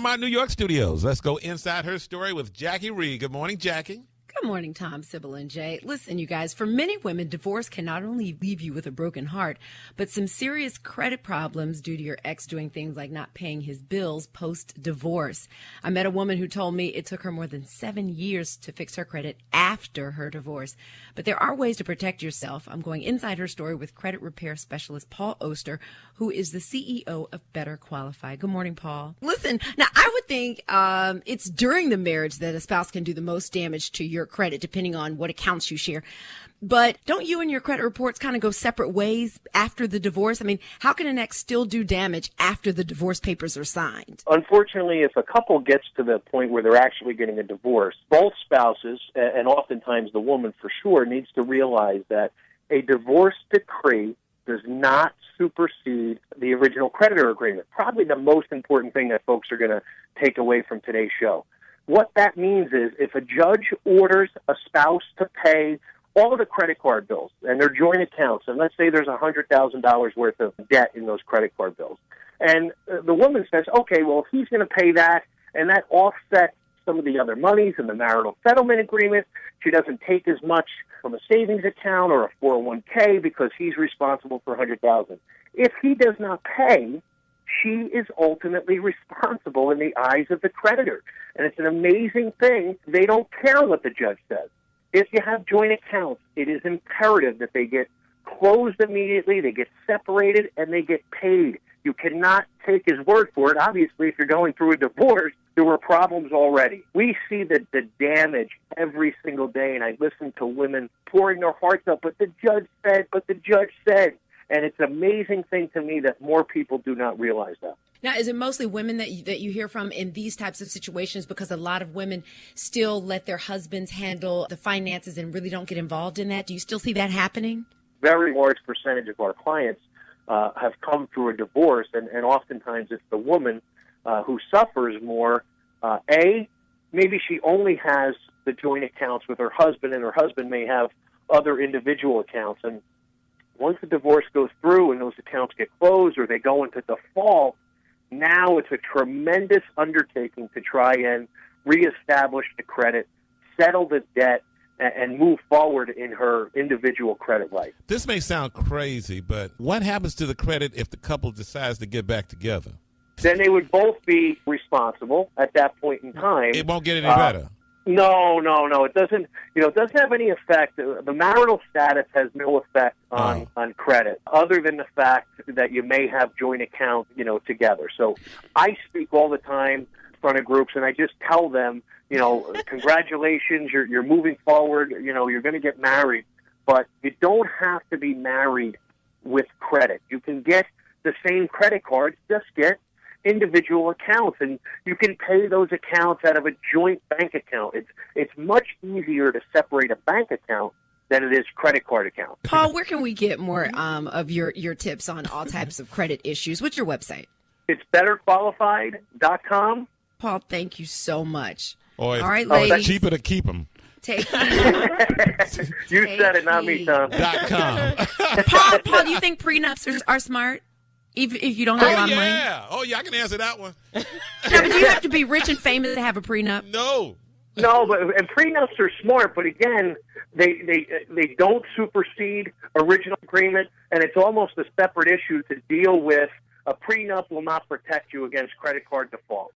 from our New York studios. Let's go inside her story with Jackie Reed. Good morning, Jackie. Good morning, Tom, Sybil, and Jay. Listen, you guys, for many women, divorce can not only leave you with a broken heart, but some serious credit problems due to your ex doing things like not paying his bills post-divorce. I met a woman who told me it took her more than 7 years to fix her credit after her divorce. But there are ways to protect yourself. I'm going inside her story with credit repair specialist Paul Oster, who is the CEO of Better Qualify. Good morning, Paul. Listen, now I would think it's during the marriage that a spouse can do the most damage to your credit, depending on what accounts you share. But don't you and your credit reports kind of go separate ways after the divorce? I mean, how can an ex still do damage after the divorce papers are signed? Unfortunately, if a couple gets to the point where they're actually getting a divorce, both spouses, and oftentimes the woman for sure, needs to realize that a divorce decree does not supersede the original creditor agreement. Probably the most important thing that folks are going to take away from today's show. What that means is if a judge orders a spouse to pay all of the credit card bills and their joint accounts, and let's say there's $100,000 worth of debt in those credit card bills, and the woman says, okay, well, if he's going to pay that, and that offsets some of the other monies in the marital settlement agreement, she doesn't take as much from a savings account or a 401k because he's responsible for $100,000. If he does not pay, she is ultimately responsible in the eyes of the creditor. And it's an amazing thing. They don't care what the judge says. If you have joint accounts, it is imperative that they get closed immediately, they get separated, and they get paid. You cannot take his word for it. Obviously, if you're going through a divorce, there were problems already. We see the damage every single day, and I listen to women pouring their hearts out, but the judge said. And it's an amazing thing to me that more people do not realize that. Now, is it mostly women that you hear from in these types of situations? Because a lot of women still let their husbands handle the finances and really don't get involved in that. Do you still see that happening? Very large percentage of our clients have come through a divorce, and oftentimes it's the woman who suffers more. Maybe she only has the joint accounts with her husband, and her husband may have other individual accounts. And once the divorce goes through and those accounts get closed or they go into default, now it's a tremendous undertaking to try and reestablish the credit, settle the debt, and move forward in her individual credit life. This may sound crazy, but what happens to the credit if the couple decides to get back together? Then they would both be responsible at that point in time. It won't get any better. No. It doesn't. It doesn't have any effect. The marital status has no effect on credit, other than the fact that you may have joint accounts, together. So I speak all the time in front of groups, and I just tell them, congratulations, you're moving forward. You're going to get married, but you don't have to be married with credit. You can get the same credit cards, just get individual accounts, and you can pay those accounts out of a joint bank account. It's much easier to separate a bank account than it is credit card account. Paul, where can we get more of your tips on all types of credit issues? What's your website? It's betterqualified.com. Paul, thank you so much. All right, ladies. It's cheaper to keep them. You said it, not me, Tom. .com. Paul, do you think prenups are smart? If you don't have a lot of money? Yeah, I can answer that one. No, but do you have to be rich and famous to have a prenup? No, and prenups are smart, but again, they don't supersede original agreement, and it's almost a separate issue to deal with. A prenup will not protect you against credit card default.